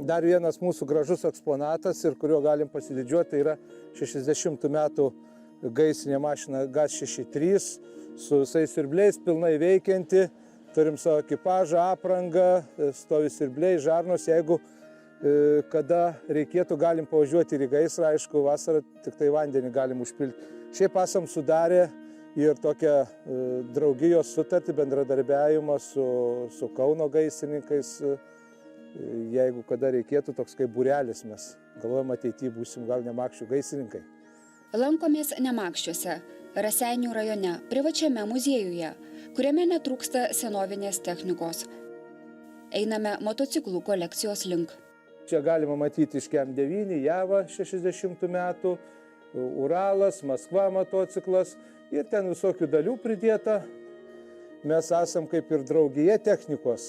Dar vienas mūsų gražus eksponatas ir kuriuo galim pasididžiuoti, tai yra 60 metų gaisrinė mašina GAZ-63 su visais siurbliais, pilnai veikianti. Turim savo ekipažą, aprangą, stovi siurbliai, žarnos. Jeigu kada reikėtų, galim pavažiuoti ir į gaisrą, aišku, vasarą tik tai vandenį galim užpilti. Šiaip esam sudarę ir tokią draugijos sutartį, bendradarbiavimą su Kauno gaisrininkais. Jeigu kada reikėtų, toks kaip būrelis, mes galvojam ateityje būsim gal Nemakščių gaisrininkai. Lankomės Nemakščiuose, Raseinių rajone, privačiame muziejuje, kuriame netrūksta senovinės technikos. Einame motociklų kolekcijos link. Čia galima matyti iš KM9, Java 60 metų, Uralas, Maskva motociklas ir ten visokių dalių pridėta. Mes esam kaip ir draugija technikos,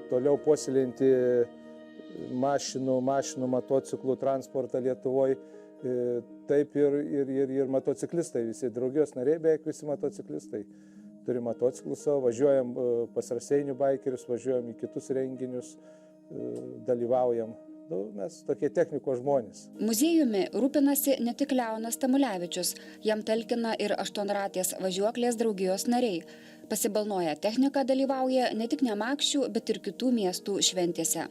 toliau puoselinti mašinų, motociklų transportą Lietuvoje. Taip ir motociklistai, visi draugijos nariai, beveik visi motociklistai. Turi motociklus savo, važiuojam pas Raseinių baikerius, važiuojam į kitus renginius, dalyvaujam. Mes tokie technikos žmonės. Muziejumi rūpinasi ne tik Leonas Tamulevičius, jam talkina ir aštuonratės važiuoklės draugijos nariai. Pasibalnoję techniką dalyvauja ne tik Nemakščių, bet ir kitų miestų šventėse.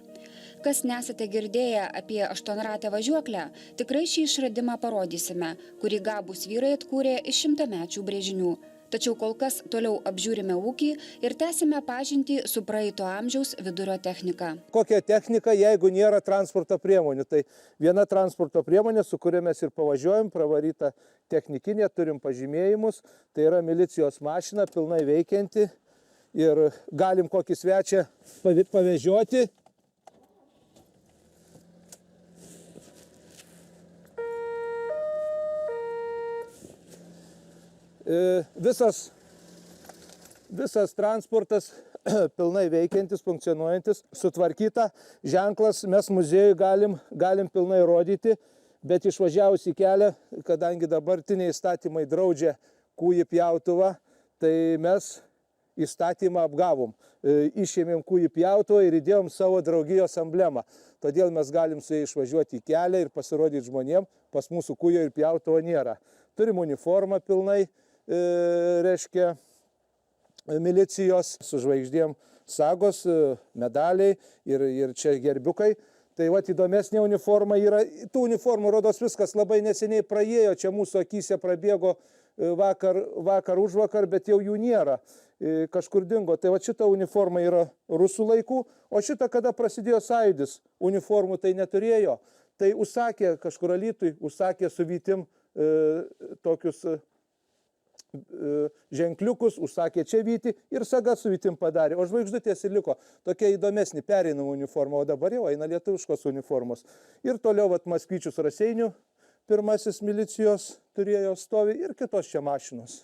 Kas nesate girdėję apie aštuonratę važiuoklę, tikrai šį išradimą parodysime, kurį gabūs vyrai atkūrė iš 100-mečių brėžinių. Tačiau kol kas toliau apžiūrime ūkį ir tęsime pažintį su praeito amžiaus vidurio technika. Kokia technika, jeigu nėra transporto priemonių? Tai viena transporto priemonė, su kuria mes ir pavažiuojam, pravaryta technikinė, turim pažymėjimus, tai yra milicijos mašina, pilnai veikianti ir galim kokį svečią pavežioti. Visas transportas pilnai veikiantis, funkcionuojantis, sutvarkyta. Ženklas mes muziejui galim pilnai rodyti, bet išvažiavus į kelią, kadangi dabartiniai įstatymai draudžia kūjį pjautuvą, tai mes įstatymą apgavom. Išėmėm kūjį pjautuvą ir įdėjom savo draugijos emblemą. Todėl mes galim su jais išvažiuoti į kelią ir pasirodyti žmonėm, pas mūsų kūjo ir pjautuvo nėra. Turim uniformą pilnai, reiškia milicijos su žvaigždėm sagos, medaliai ir čia gerbiukai. Tai vat įdomesnė uniforma yra, tų uniformų rodos viskas labai neseniai praėjo, čia mūsų akyse prabėgo vakar užvakar, bet jau jų nėra, kažkur dingo. Tai vat šita uniforma yra rusų laikų, o šita kada prasidėjo sąjūdis, uniformų tai neturėjo. Tai užsakė kažkur Alytui, užsakė su vytim tokius ženkliukus, užsakė čia vyti ir saga su vytim padarė, o žvaigždutės ir liko. Tokia įdomesnė pereinama uniforma, o dabar jau eina lietuviškos uniformos. Ir toliau vat Maskvyčius Raseinių pirmasis milicijos turėjo stovi ir kitos čia mašinos.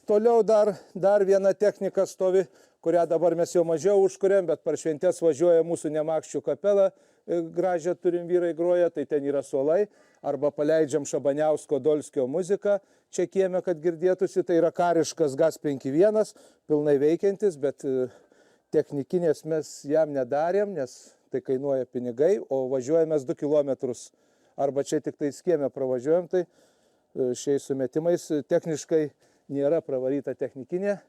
Toliau dar viena technika stovi, kurią dabar mes jau mažiau užkuriam, bet per šventės važiuoja mūsų Nemakščių kapela, gražią turim vyrai groja, tai ten yra suolai, arba paleidžiam Šabaniausko Dolskio muziką, čia kieme, kad girdėtųsi, tai yra kariškas GAZ-51, pilnai veikiantis, bet technikinės mes jam nedarėm, nes tai kainuoja pinigai, o važiuojame 2 kilometrus, arba čia tik tai kieme pravažiuojam, tai šiais sumetimais techniškai nėra pravaryta technikinė.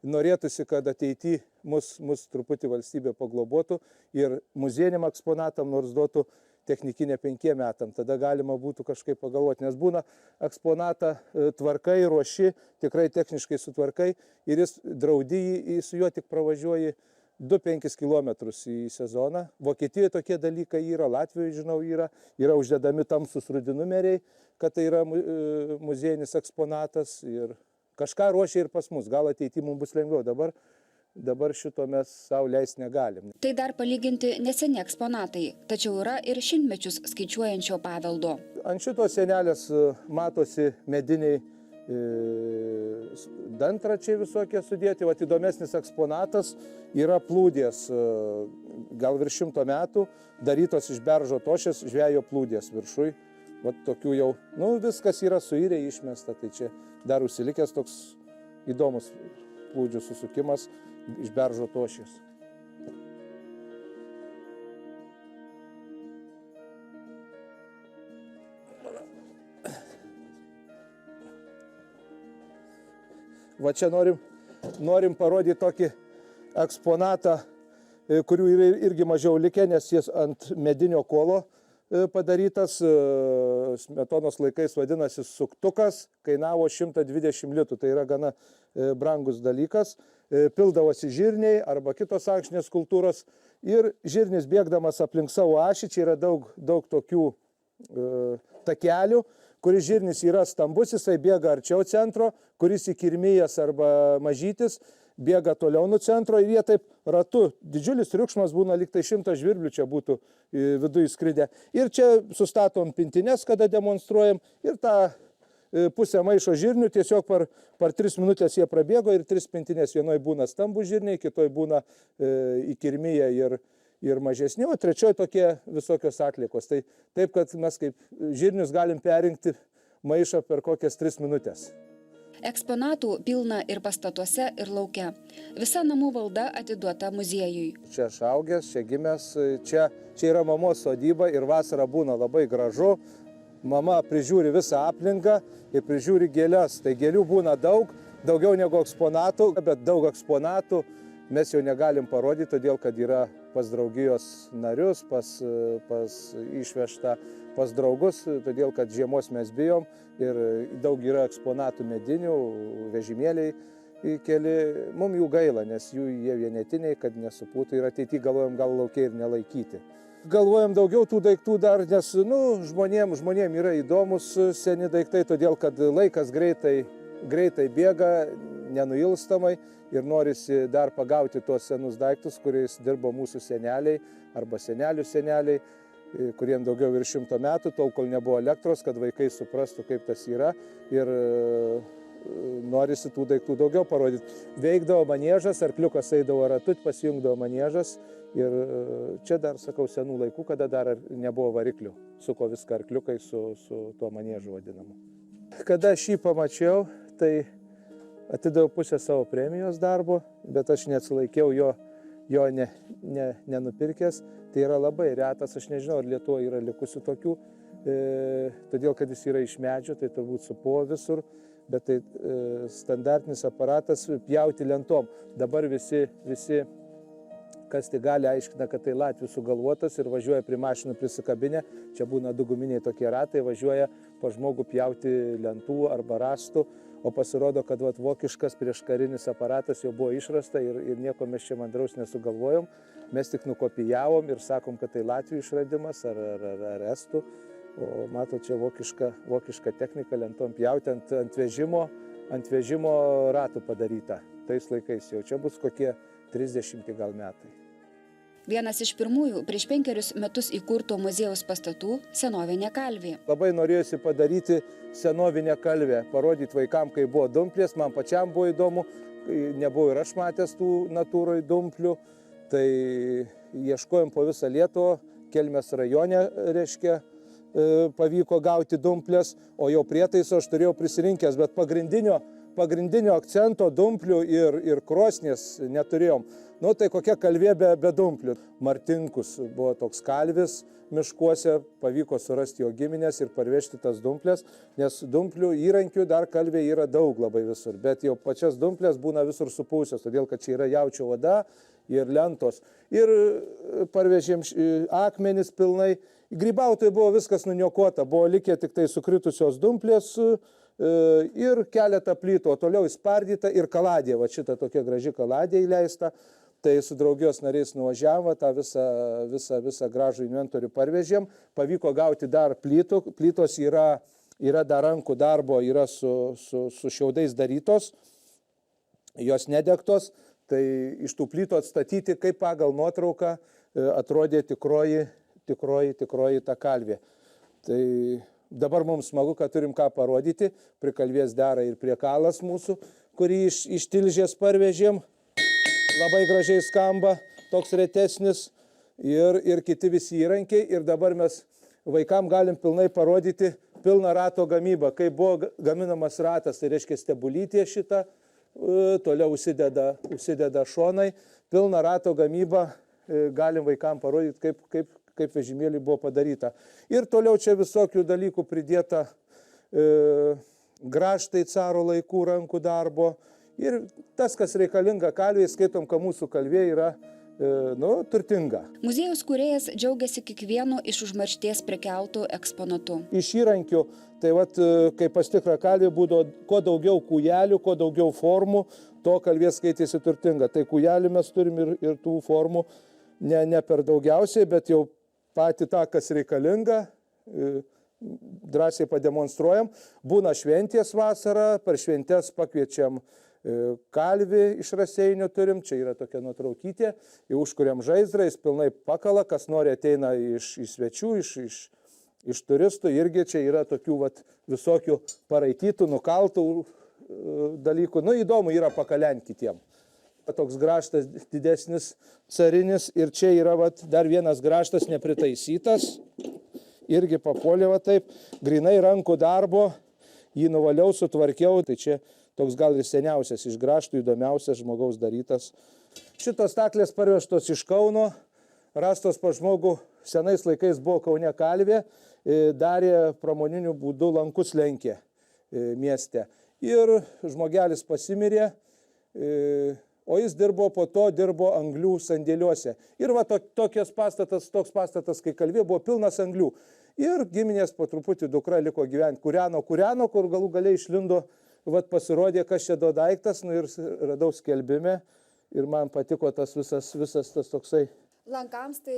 Norėtųsi, kad ateityje mus truputį valstybė paglobotų ir muziejiniam eksponatam nors duotų technikinę 5 metam. Tada galima būtų kažkaip pagalvoti, nes būna eksponatą tvarkai, ruoši, tikrai techniškai sutvarkai ir jis draudį, su juo tik pravažiuoji 2-5 kilometrus į sezoną. Vokietijoje tokie dalykai yra, Latvijoje, žinau, yra uždedami tamsus rudi numeriai, kad tai yra muziejinis eksponatas ir kažką ruošia ir pas mus, gal ateityje mums bus lengviau, dabar šito mes savo leisti negalim. Tai dar palyginti neseni eksponatai, tačiau yra ir šimtmečius skaičiuojančio paveldo. Ant šitos sienelės matosi mediniai dantračiai visokie sudėti, vat įdomesnis eksponatas yra plūdės, gal virš 100 metų, darytos iš beržo tošės žvejo plūdės viršui. Vat tokių jau, viskas yra suirę išmesta, tai čia dar užsilikęs toks įdomus plūdžių susukimas iš beržo tošės. Va čia norim parodyti tokį eksponatą, kurių yra irgi mažiau likę, nes jis ant medinio kolo padarytas, Smetonos laikais vadinasi suktukas, kainavo 120 litų, tai yra gana brangus dalykas, pildavosi žirniai arba kitos ankštinės kultūros ir žirnis bėgdamas aplink savo ašį, čia yra daug tokių takelių, kuris žirnis yra stambus, jisai bėga arčiau centro, kuris įkirmijas arba mažytis, bėga toliau nuo centro ir jie taip ratu, didžiulis triukšmas būna, lyg tai 100 žvirblių čia būtų viduje skridę. Ir čia sustatom pintines, kada demonstruojam ir tą pusę maišo žirnių, tiesiog per 3 minutės jie prabėgo ir 3 pintinės, vienoj būna stambų žirniai, kitoj būna įkirmyje ir mažesni, o trečioje tokie visokios atliekos. Tai taip, kad mes kaip žirnius galim perinkti maišą per kokias 3 minutės. Eksponatų pilna ir pastatuose, ir lauke. Visa namų valda atiduota muziejui. Čia aš augęs, čia gimęs, čia yra mamos sodyba ir vasara būna labai gražu. Mama prižiūri visą aplinką ir prižiūri gėles. Tai gėlių būna daugiau negu eksponatų, bet daug eksponatų mes jau negalim parodyti, todėl kad yra pas draugijos narius, pas išvežta pas draugus, todėl kad žiemos mes bijom ir daug yra eksponatų medinių, vežimėliai keli. Mums jų gaila, nes jie vienetiniai, kad nesupūtų ir ateityje galvojam gal laukia ir nelaikyti. Galvojam daugiau tų daiktų dar, nes žmonėm yra įdomus seni daiktai, todėl kad laikas greitai bėga, nenuilstamai ir norisi dar pagauti tuos senus daiktus, kuriais dirbo mūsų seneliai arba senelių seneliai, kuriem daugiau ir 100 metų, tol kol nebuvo elektros, kad vaikai suprastų, kaip tas yra ir norisi tų daiktų daugiau parodyti. Veikdavo maniežas, arkliukas eidavo ratu, pasijungdavo maniežas ir čia dar, sakau, senų laikų, kada dar nebuvo variklių, suko viską arkliukai su tuo maniežu vadinamu. Kada aš jį pamačiau, tai atidaviau pusę savo premijos darbo, bet aš neatsilaikiau jo nenupirkęs. Tai yra labai retas, aš nežinau, ar Lietuvoje yra likusių tokių, todėl kad jis yra iš medžio, tai turbūt supuvo visur, bet tai standartinis aparatas pjauti lentom. Dabar visi, kas tai gali, aiškina, kad tai Latvių sugalvotas ir važiuoja prie mašinų prisikabinę, čia būna 2 guminiai tokie ratai, važiuoja pa žmogų pjauti lentų arba rastų, o pasirodo, kad vokiškas prieškarinis aparatas jau buvo išrasta ir nieko mes čia mandraus nesugalvojom. Mes tik nukopijavom ir sakom, kad tai Latvių išradimas ar estų. O mato, čia vokiška technika lentom pjauti ant vežimo ratų padaryta. Tais laikais jau čia bus kokie 30 gal metai. Vienas iš pirmųjų prieš 5 metus įkurto muziejaus pastatų – senovinė kalvė. Labai norėjusi padaryti senovinę kalvę, parodyti vaikam, kai buvo dumplės, man pačiam buvo įdomu, nebuvo ir aš matęs tų natūroj dumplių, tai ieškojom po visą Lietuvą, Kelmės rajone, reiškia, pavyko gauti dumplės, o jau prietaiso aš turėjau prisirinkęs, bet pagrindinio akcento dumplių ir krosnies neturėjom. Nu, tai kokia kalvė be dumplių. Martinkus buvo toks kalvis miškuose, pavyko surasti jo giminės ir parvežti tas dumplės, nes dumplių įrankių dar kalvė yra daug labai visur, bet jau pačias dumplės būna visur supūsios, todėl kad čia yra jaučio oda ir lentos. Ir parvežėm akmenis pilnai. Grybautojai buvo viskas nuniokota, buvo likę tik tai sukritusios dumplės ir keletą plytų, o toliau įspardyta ir kaladė, va šita tokia graži kaladė įleista. Tai su draugijos nariais nuvažiavo, tą visą gražų inventorių parvežėm, pavyko gauti dar plytų, plytos yra dar rankų darbo, yra su šiaudais darytos, jos nedegtos, tai iš tų plytų atstatyti, kaip pagal nuotrauką atrodė tikroji ta kalvė. Tai dabar mums smagu, kad turim ką parodyti, prie kalvės dera ir prie kalas mūsų, kurį iš Tilžės parvežėm. Labai gražiai skamba, toks retesnis ir kiti visi įrankiai. Ir dabar mes vaikam galim pilnai parodyti pilną rato gamybą. Kai buvo gaminamas ratas, tai reiškia stebulytė šitą, toliau užsideda šonai. Pilną rato gamybą galim vaikam parodyti, kaip vežimėlį buvo padaryta. Ir toliau čia visokių dalykų pridėta, grąžtai caro laikų rankų darbo. Ir tas, kas reikalinga kalviai, skaitom, kad mūsų kalvė yra turtinga. Muziejaus kūrėjas džiaugiasi kiekvienu iš užmaršties prikeltų eksponatų. Iš įrankių, tai kaip pas tikrą kalvį būdavo, kuo daugiau kūjelių, kuo daugiau formų, to kalvė skaitėsi turtinga. Tai kūjelių mes turim ir tų formų ne per daugiausiai, bet jau patį tą, kas reikalinga, drąsiai pademonstruojam. Būna šventės vasarą, per šventės pakviečiam kalvį iš Raseinių turim, čia yra tokia nuotraukytė, užkuriam žaizdrą, jis pilnai pakala, kas nori ateina iš svečių, iš turistų, irgi čia yra tokių visokių paraitytų, nukaltų dalykų. Įdomu yra pakalenti kitiem. Toks grąžtas didesnis carinis ir čia yra dar vienas grąžtas nepritaisytas, irgi papuolė taip, grinai rankų darbo, jį nuvaliau, sutvarkiau, tai čia toks gal ir seniausias iš grąžtų, įdomiausias žmogaus darytas. Šitos staklės parvežtos iš Kauno, rastos pas žmogų, senais laikais buvo Kaune kalvė, darė pramoniniu būdu lankus lenkė mieste. Ir žmogelis pasimirė, o jis po to dirbo anglių sandėliuose. Ir toks pastatas, kai kalvė, buvo pilnas anglių. Ir giminės po truputį dukra liko gyventi, kūreno, kur galų galiai išlindo, pasirodė, kas čia daiktas, ir radau skelbime ir man patiko tas visas tas toksai. Lankams tai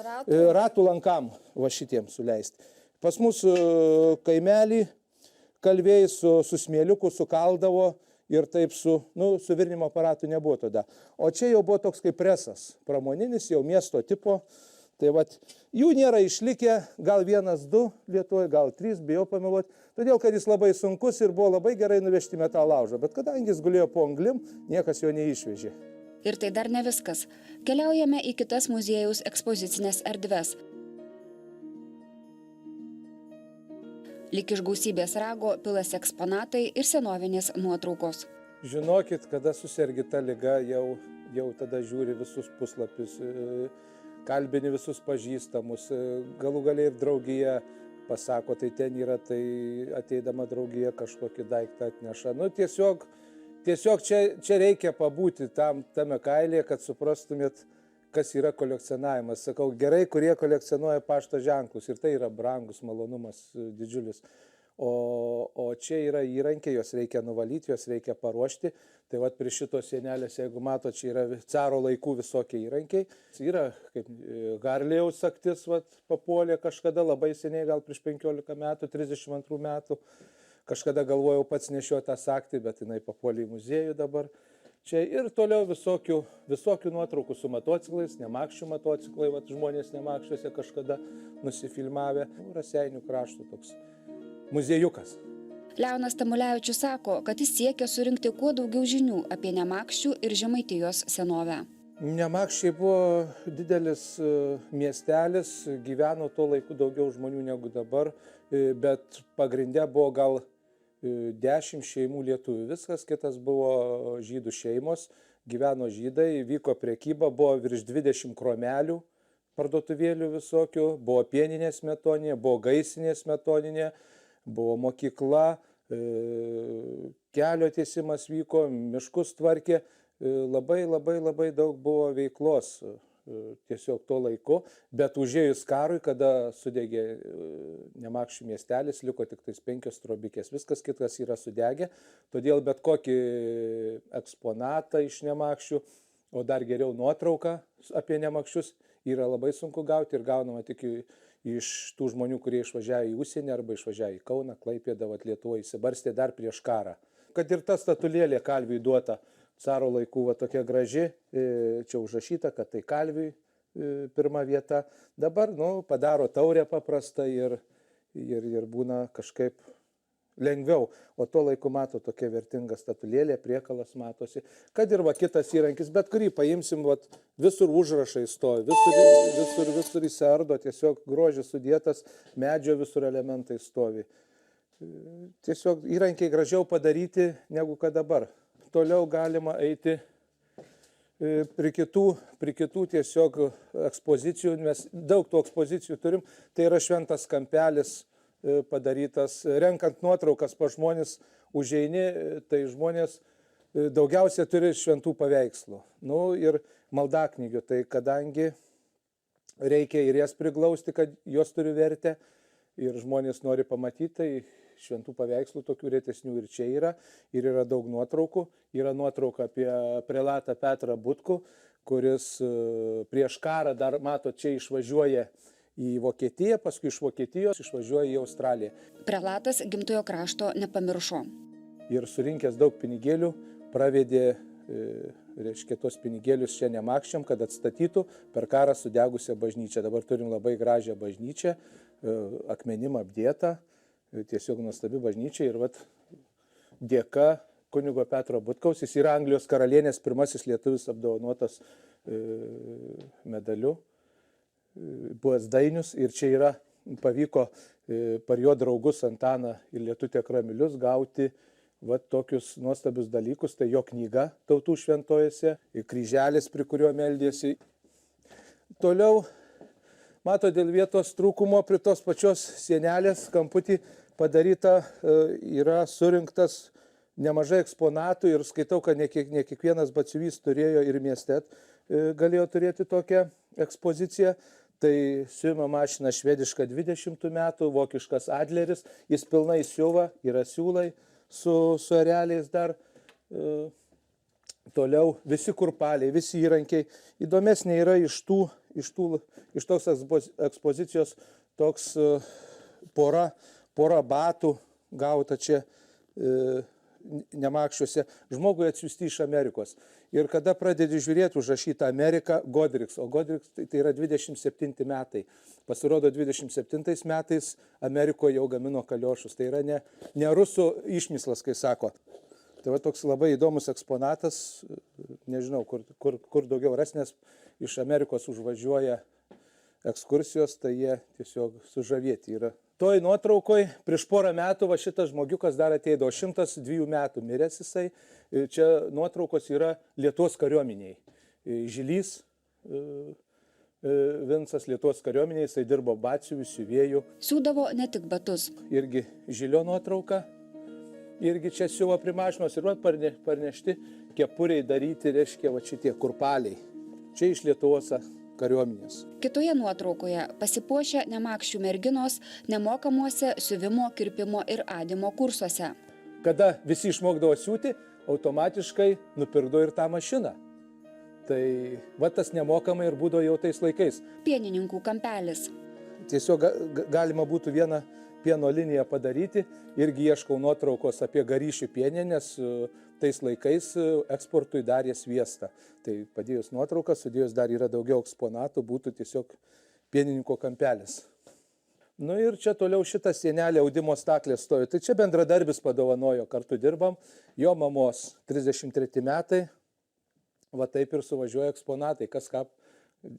ratų? Ratų lankam, šitiem suleisti. Pas mūsų kaimelį kalvėjai su smėliuku sukaldavo ir taip su virinimo aparatu nebuvo tada. O čia jau buvo toks kaip presas, pramoninis, jau miesto tipo. Tai jų nėra išlikę, gal 1-2 Lietuvoje, gal 3, bijau pameluoti, todėl, kad jis labai sunkus ir buvo labai gerai nuvežti metalo laužą, bet kadangi jis gulėjo po anglim, niekas jo neišvežė. Ir tai dar ne viskas. Keliaujame į kitas muziejaus ekspozicinės erdves. Lyg iš gausybės rago pilasi eksponatai ir senovinės nuotraukos. Žinokit, kada susergi ta liga, jau tada žiūri visus puslapius, kalbini visus pažįstamus, galų galiai ir draugija pasako, tai ten yra, tai ateidama draugija kažkokį daiktą atneša. Tiesiog čia reikia pabūti tame kailyje, kad suprastumėt, kas yra kolekcionavimas. Sakau, gerai, kurie kolekcionuoja pašto ženklus ir tai yra brangus malonumas didžiulis. O čia yra įrankiai, juos reikia nuvalyti, juos reikia paruošti. Tai prie šitos sienelės, jeigu mato, čia yra caro laikų visokie įrankiai. Yra kaip Harlėjaus sagtis papuolė kažkada labai seniai, gal prieš 15 metų, 32 metų. Kažkada galvojau pats nešioti tą sagtį, bet jinai papuolė į muziejų dabar. Čia ir toliau visokių nuotraukų su motociklais, nemakščių motociklai, žmonės nemakščiuose kažkada nusifilmavę. Raseinių krašto toks muziejukas. Leonas Tamulevičius sako, kad jis siekia surinkti kuo daugiau žinių apie Nemakščių ir Žemaitijos senovę. Nemakščiai buvo didelis miestelis, gyveno tuo laiku daugiau žmonių negu dabar, bet pagrinde buvo gal 10 šeimų lietuvių. Viskas kitas buvo žydų šeimos, gyveno žydai, vyko prekyba, buvo virš 20 kromelių, parduotuvėlių visokių, buvo pieninė smetoninė, buvo gaisinė smetoninė, buvo mokykla, kelio tiesimas vyko, miškus tvarkė, labai daug buvo veiklos tiesiog tuo laiku, bet užėjus karui, kada sudegė Nemakščių miestelis, liko tik 5 trobikės, viskas kitas yra sudegę, todėl bet kokį eksponatą iš Nemakščių, o dar geriau nuotrauką apie Nemakščius yra labai sunku gauti ir gaunama tik iš tų žmonių, kurie išvažiavo į užsienį arba išvažiavo į Kauną, Klaipėdą, Lietuvoje įsibarstė dar prieš karą. Kad ir ta statulėlė kalviui duota caro laikų tokia graži, čia užrašyta, kad tai kalviui pirma vieta. Dabar padaro taurę paprastą ir būna kažkaip lengviau. O tuo laiku mato tokia vertinga statulėlė, priekalas matosi. Kad ir kitas įrankis, bet kurį paimsim, visur užrašai stovi, visur įsiardo, tiesiog grožis sudėtas, medžio visur elementai stovi. Tiesiog įrankiai gražiau padaryti negu kad dabar. Toliau galima eiti prie kitų tiesiog ekspozicijų, mes daug tų ekspozicijų turim, tai yra šventas kampelis padarytas, renkant nuotraukas pa žmonės užeini, tai žmonės daugiausia turi šventų paveikslų. Nu ir maldaknygių, tai kadangi reikia ir jas priglausti, kad jos turi vertę ir žmonės nori pamatyti, tai šventų paveikslų tokių retesnių ir čia yra. Ir yra daug nuotraukų. Yra nuotrauka apie prelatą Petrą Butkų, kuris prieš karą dar, mato, čia išvažiuoja į Vokietiją, paskui iš Vokietijos išvažiuoja į Australiją. Prelatas gimtojo krašto nepamiršo. Ir surinkęs daug pinigėlių, pravedė, reiškia, tos pinigėlius čia Nemakščiam, kad atstatytų per karą sudegusią bažnyčią. Dabar turim labai gražią bažnyčią, akmenim apdėtą, tiesiog nuostabi bažnyčia ir vat dėka kunigo Petro Butkaus, jis yra Anglijos karalienės pirmasis lietuvis apdovanotas medaliu, buvęs dainius, ir čia yra, pavyko par jo draugus Antaną ir Lietutę Kramilius gauti va tokius nuostabius dalykus, tai jo knyga Tautų šventojose, kryželis, prie kurio meldėsi. Toliau, mato, dėl vietos trūkumo prie tos pačios sienelės kamputį padaryta, yra surinktas nemažai eksponatų ir skaitau, kad ne kiekvienas batsiuvys turėjo ir mieste galėjo turėti tokią ekspoziciją. Tai siuvimo mašina švediška 20 metų, vokiškas Adleris, jis pilnai siuva, yra siūlai su ereliais dar. Toliau visi kurpaliai, visi įrankiai. Įdomesnė yra iš tos ekspozicijos toks pora batų gauta čia Nemakščiuose, žmogui atsiųsti iš Amerikos. Ir kada pradedi žiūrėti užrašytą Ameriką, Godriks, o Godriks tai yra 27 metai. Pasirodo, 27 metais Amerikoje jau gamino kaliošus. Tai yra ne rusų išmislas, kai sako. Tai va toks labai įdomus eksponatas, nežinau, kur daugiau ras, nes iš Amerikos užvažiuoja ekskursijos, tai jie tiesiog sužavėti yra. Toj nuotraukoj prieš porą metų va šitas žmogiukas dar ateidavo, 102 metų miręs jisai. Čia nuotraukos yra Lietuvos kariuomeniai. Žilys Vincas Lietuvos kariuomeniai, jisai dirbo batsiuviu, siuvėju. Siūdavo ne tik batus. Irgi Žilio nuotrauka. Irgi čia siuvo prie mašinos ir va parnešti kepuriai daryti, reiškia, va šitie kurpaliai. Čia iš Lietuvos kariuomenės. Kitoje nuotraukoje pasipuošę Nemakščių merginos nemokamuose siuvimo, kirpimo ir adymo kursuose. Kada visi išmokdavo siūti, automatiškai nupirkdavo ir tą mašiną. Tai va tas nemokamai ir būdavo jau tais laikais. Pienininkų kampelis. Tiesiog galima būtų vieną pieno liniją padaryti. Irgi ieškau nuotraukos apie Garyšių pienę, nes tais laikais eksportui darė sviestą. Tai padėjus nuotrauką, sudėjus dar yra daugiau eksponatų, būtų tiesiog pienininko kampelis. Nu ir čia toliau šitą sienelę audimo staklės stovi. Tai čia bendradarbis padovanojo, kartu dirbam. Jo mamos 33 metai. Va taip ir suvažiuoja eksponatai. Kas ką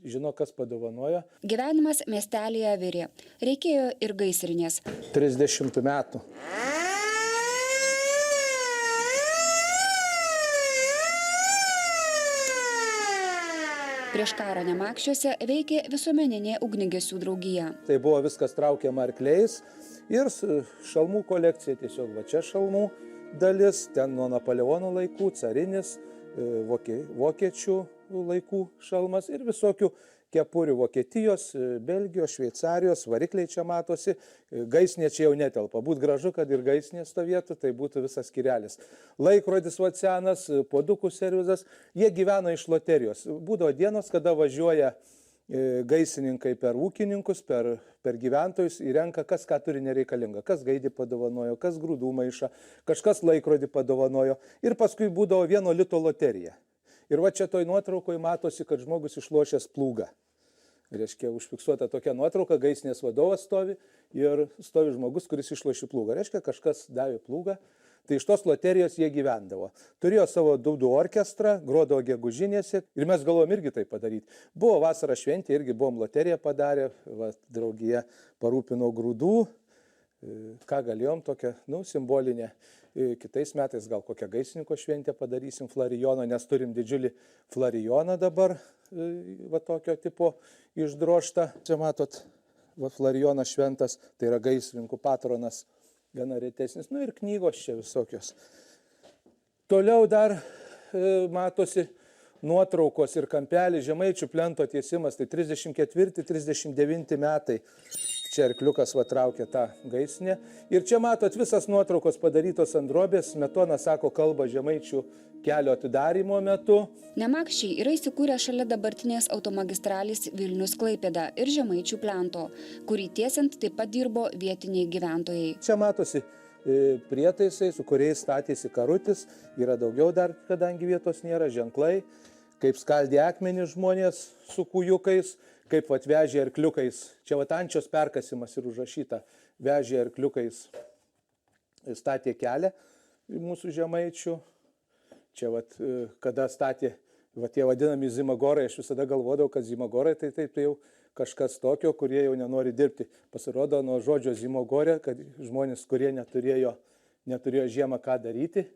žino, kas padovanojo. Gyvenimas miestelėje virė. Reikėjo ir gaisrinės. 30 metų. Prieš karą Nemakščiuose veikė visuomeninė ugniagesių draugija. Tai buvo viskas traukiama arkliais ir šalmų kolekcija, tiesiog va čia šalmų dalis, ten nuo Napoleono laikų, carinis, vokiečių laikų šalmas ir visokių kepurių Vokietijos, Belgijos, Šveicarijos, varikliai čia matosi, gaisnė čia jau netelpa. Būt gražu, kad ir gaisnė stovėtų, tai būtų visas skyrelis. Laikrodis senas, puodukų servizas, jie gyveno iš loterijos. Būdavo dienos, kada važiuoja gaisininkai per ūkininkus, per gyventojus ir renka, kas ką turi nereikalingą. Kas gaidį padovanojo, kas grūdų maišą, kažkas laikrodį padovanojo ir paskui būdavo 1 lito loterija. Ir va čia toj nuotraukoje matosi, kad žmogus išlošęs plūgą. Reiškia, užfiksuota tokia nuotrauka, gaisnės vadovas stovi ir stovi žmogus, kuris išlošė plūgą. Reiškia, kažkas davė plūgą. Tai iš tos loterijos jie gyvendavo. Turėjo savo dūdų orkestrą, grodavo gegužinėse ir mes galvom irgi tai padaryti. Buvo vasara šventė, irgi buvom loteriją padarę, va, draugija parūpino grūdų, ką galėjom tokią, simbolinę. Kitais metais gal kokią gaisrininko šventę padarysim flarijoną, nes turim didžiulį flarijoną dabar, va tokio tipo išdroštą. Čia matot, va flarijonas šventas, tai yra gaisrininkų patronas, gana retesnis, ir knygos čia visokios. Toliau dar matosi nuotraukos ir kampelis Žemaičių plento tiesimas, tai 34-39 metai. Čia arkliukas va traukia tą gaisrinę. Ir čia matot visas nuotraukos padarytos ant drobės. Smetona sako kalbą Žemaičių kelio atidarymo metu. Nemakščiai yra įsikūrę šalia dabartinės automagistralės Vilnius-Klaipėda ir Žemaičių plento, kurį tiesiant taip pat dirbo vietiniai gyventojai. Čia matosi prietaisai, su kuriais statėsi karutis. Yra daugiau dar, kadangi vietos nėra, ženklai, kaip skaldė akmenį žmonės su kūjukais, kaip vežė arkliukais. Čia Ančios perkasimas ir užrašyta, vežė arkliukais, statė kelią mūsų Žemaičių. Čia kada statė tie vadinami zimagorai, aš visada galvodavau, kad zimagorai tai jau kažkas tokio, kurie jau nenori dirbti. Pasirodo nuo žodžio zimagorė, kad žmonės, kurie neturėjo žiemą ką daryti,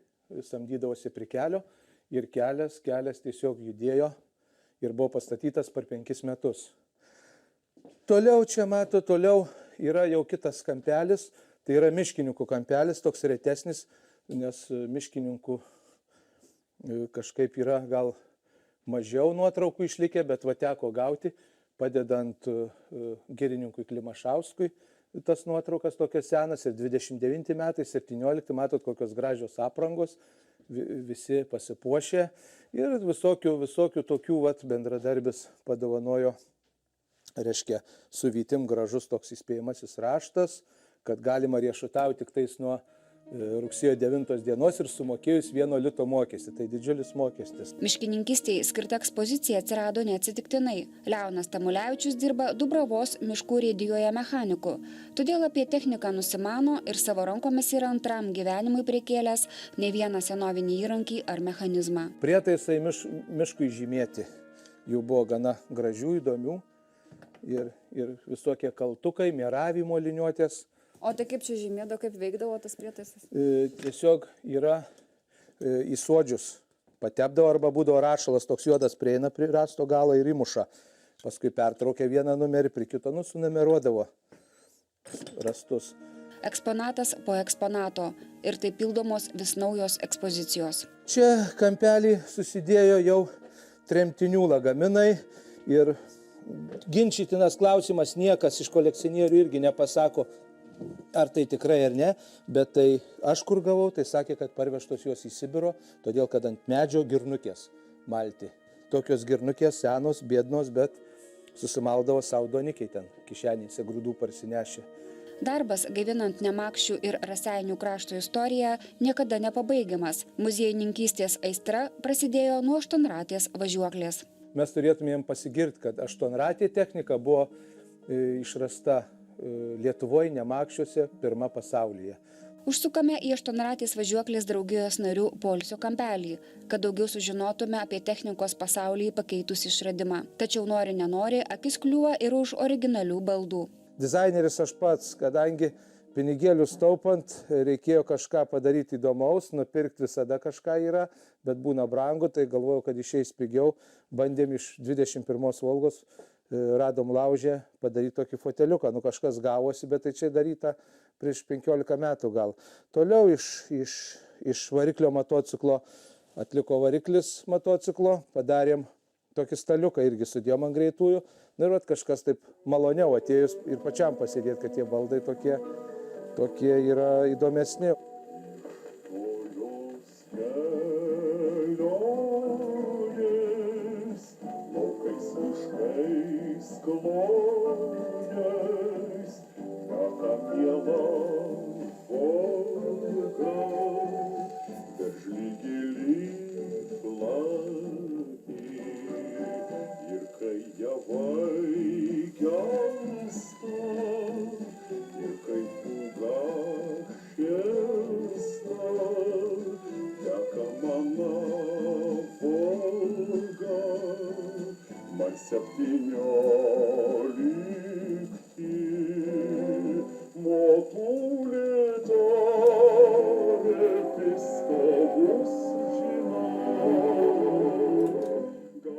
samdydavosi prie kelio ir kelias tiesiog judėjo ir buvo pastatytas per 5 metus. Toliau čia toliau yra jau kitas kampelis, tai yra miškininkų kampelis, toks retesnis, nes miškininkų kažkaip yra gal mažiau nuotraukų išlikę, bet teko gauti, padedant girininkui Klimašauskui tas nuotraukas tokios senas ir 29 metai, 17 matot kokios gražios aprangos, visi pasipuošė ir visokių tokių bendradarbis padovanojo, reiškia, su vytim gražus toks įspėjamasis raštas, kad galima riešutauti tik tais nuo rugsėjo 9 dienos ir sumokėjus 1 lito mokestį. Tai didžiulis mokestis. Miškininkystėje skirta ekspozicija atsirado neatsitiktinai. Leonas Tamulevičius dirba Dubravos miškų urėdijoje mechaniku. Todėl apie techniką nusimano ir savo rankomis yra antram gyvenimui prikėlęs ne vieną senovinį įrankį ar mechanizmą. Prietaisai miškui žymėti. Jų buvo gana gražių, įdomių ir visokie kaltukai, mėravimo liniuotės. O tai kaip čia žymėdo, kaip veikdavo tas prietaisas? Tiesiog yra į suodžius patepdavo arba būdavo rašalas, toks juodas prieina prie rasto galo ir įmuša. Paskui pertraukia vieną numerį, prie kito sunumeruodavo rastus. Eksponatas po eksponato ir taip pildomos vis naujos ekspozicijos. Čia kampelį susidėjo jau tremtinių lagaminai ir ginčytinas klausimas, niekas iš kolekcionierių irgi nepasako, ar tai tikrai ar ne, bet tai aš kur gavau, tai sakė, kad parvežtos jos į Sibiro, todėl kad ant medžio girnukės malti. Tokios girnukės senos, biednos, bet susimaldavo savo donikiai ten kišenėse grūdų parsinešė. Darbas, gaivinant Nemakščių ir Raseinių krašto istoriją, niekada nepabaigiamas. Muziejininkystės aistra prasidėjo nuo aštuonratės važiuoklės. Mes turėtumėm pasigirti, kad aštuonratė technika buvo išrasta Lietuvoje, Nemakščiuose, pirma pasaulyje. Užsukame į aštuonratės važiuoklės draugijos narių poilsio kampelį, kad daugiau sužinotume apie technikos pasaulį pakeitusį išradimą. Tačiau nori nenori, akis kliūva ir už originalių baldų. Dizaineris aš pats, kadangi pinigėlius taupant reikėjo kažką padaryti įdomaus, nupirkti visada kažką yra, bet būna brangu, tai galvojau, kad išeis pigiau. Bandėm iš 21 Volgos, radom laužę padaryti tokį foteliuką. Kažkas gavosi, bet tai čia daryta prieš 15 metų gal. Toliau iš variklio motociklo atliko variklis motociklo, padarėm tokį staliuką, irgi sudėjom ant greitųjų. Ir kažkas taip maloniau atėjus ir pačiam pasėdėti, kad tie baldai tokie yra įdomesni.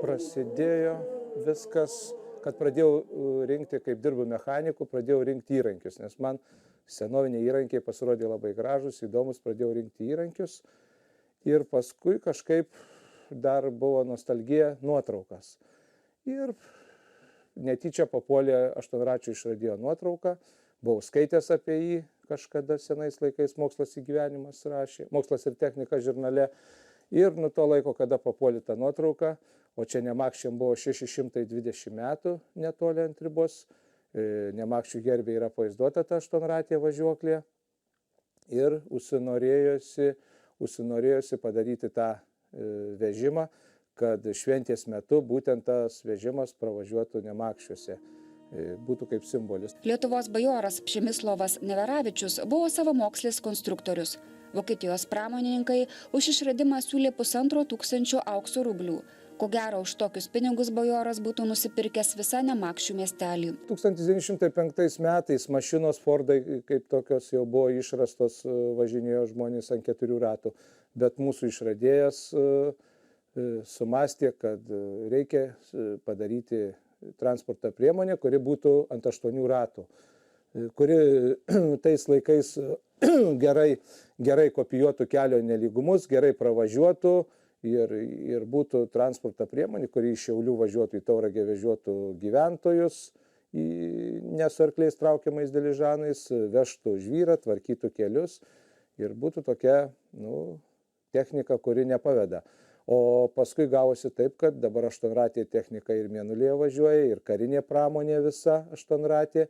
Prasidėjo viskas, kad pradėjau rinkti, kaip dirbu mechaniku, pradėjau rinkti įrankius, nes man senoviniai įrankiai pasirodė labai gražus, įdomus, pradėjau rinkti įrankius Ir paskui kažkaip dar buvo nostalgija nuotraukas. Ir netyčia papuolė aštuonračio išradėjo nuotrauką, buvau skaitęs apie jį kažkada senais laikais Mokslas ir gyvenimas rašė, Mokslas ir technika žurnale. Ir nuo to laiko, kada papuolė tą nuotrauką, o čia Nemakščiam buvo 620 metų netoli ant ribos, Nemakščių gerbė yra pavaizduota ta aštuonratė važiuoklė ir užsinorėjosi padaryti tą vežimą, kad šventės metu būtent tas vežimas pravažiuotų Nemakščiuose, būtų kaip simbolis. Lietuvos bajoras Pšimislovas Neveravičius buvo savamokslis konstruktorius. Vokietijos pramonininkai už išradimą siūlė 1500 aukso rublių. Ko gero, už tokius pinigus bajoras būtų nusipirkęs visą Nemakščių miestelį. 1905 metais mašinos Fordai kaip tokios jau buvo išrastos, važinėjo žmonės ant 4 ratų, bet mūsų išradėjas sumastė, kad reikia padaryti transporto priemonę, kuri būtų ant 8 ratų, kuri tais laikais gerai kopijuotų kelio nelygumus, gerai pravažiuotų ir būtų transporto priemonė, kuri iš Šiaulių važiuotų į Tauragę, vežiotų gyventojus, ne su arkliais traukiamais diližanais, vežtų žvyrą, tvarkytų kelius ir būtų tokia technika, kuri nepaveda. O paskui gavosi taip, kad dabar aštuonratė technika ir Mėnulyje važiuoja, ir karinė pramonė visa aštuonratė,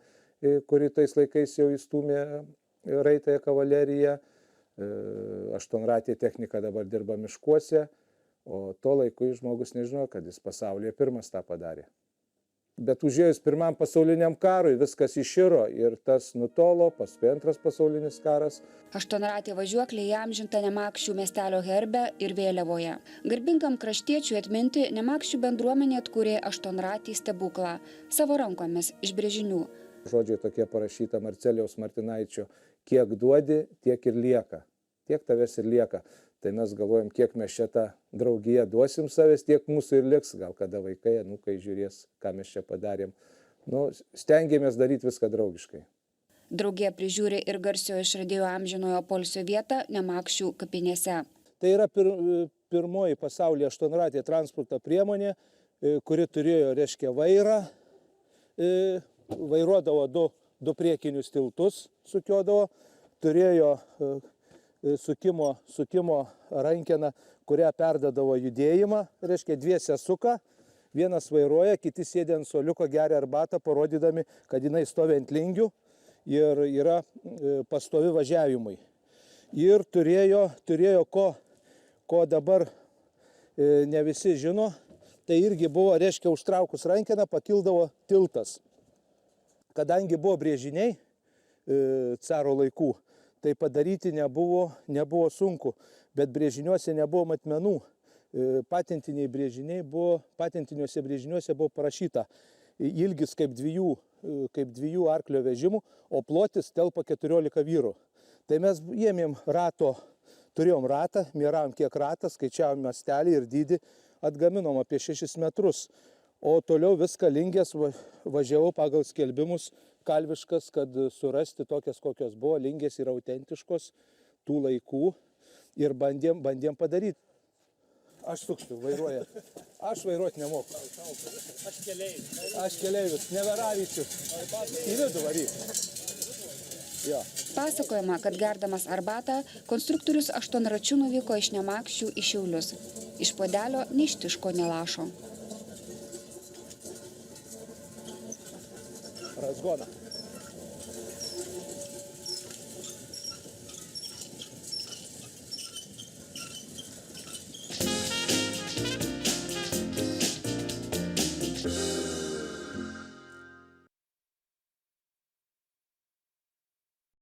kuri tais laikais jau įstūmė raitąją kavaleriją. Aštuonratė technika dabar dirba miškuose, o tuo laiku žmogus nežinojo, kad jis pasaulyje pirmas tą padarė. Bet užėjus Pirmam pasauliniam karui viskas iširo ir tas nutolo, paskui Antras pasaulinis karas. Aštuonratė važiuoklė įamžinta Nemakščių miestelio herbe ir vėliavoje. Garbingam kraštiečiui atminti Nemakščių bendruomenė atkūrė aštuonratį stebuklą savo rankomis iš brėžinių. Žodžiai tokie parašyta Marcelijaus Martinaičio: kiek duodi, tiek ir lieka. Tiek tavęs ir lieka. Tai mes galvojam, kiek mes čia tą draugiją duosim savęs, tiek mūsų ir liks. Gal kada vaikai, anūkai žiūrės, ką mes čia padarėm. Stengiamės daryti viską draugiškai. Draugija prižiūri ir garsiojo išradėjo amžinojo poilsio vietą Nemakščių kapinėse. Tai yra pirmoji pasaulyje aštuonratė transporto priemonė, kuri turėjo, reiškia, vairą, vairuodavo du priekinius tiltus, sukiodavo, turėjo sukimo rankeną, kurią perdadavo judėjimą, reiškia, dviese suka, vienas vairuoja, kiti sėdė ant suoliuko, geria arbatą, parodydami, kad jinai stovi ant lingių ir yra pastovi važiavimui. Ir turėjo ko dabar ne visi žino, tai irgi buvo, reiškia, užtraukus rankeną pakildavo tiltas. Kadangi buvo brėžiniai caro laikų, tai padaryti nebuvo sunku, bet brėžiniuose nebuvo matmenų. Patentiniuose brėžiniuose buvo parašyta ilgis kaip dviejų arklio vežimų, o plotis telpa 14 vyrų. Tai mes turėjom ratą, mėravom kiek ratas, skaičiavom mastelį ir dydį, atgaminom apie 6 metrus. O toliau viską lingės važiavau pagal skelbimus kalviškas, kad surasti tokias, kokios buvo. Lingės yra autentiškos tų laikų ir bandėm padaryti. Aš sukštų, vairuoja. Aš vairuoti nemoku. Aš keleivis, Neveravičius. Į vidų varyk. Jo. Pasakojama, kad gerdamas arbatą, konstruktorius aštuonračiu nuvyko iš Nemakščių į Šiaulius. Iš puodelio neištiško nelašo. Razgona.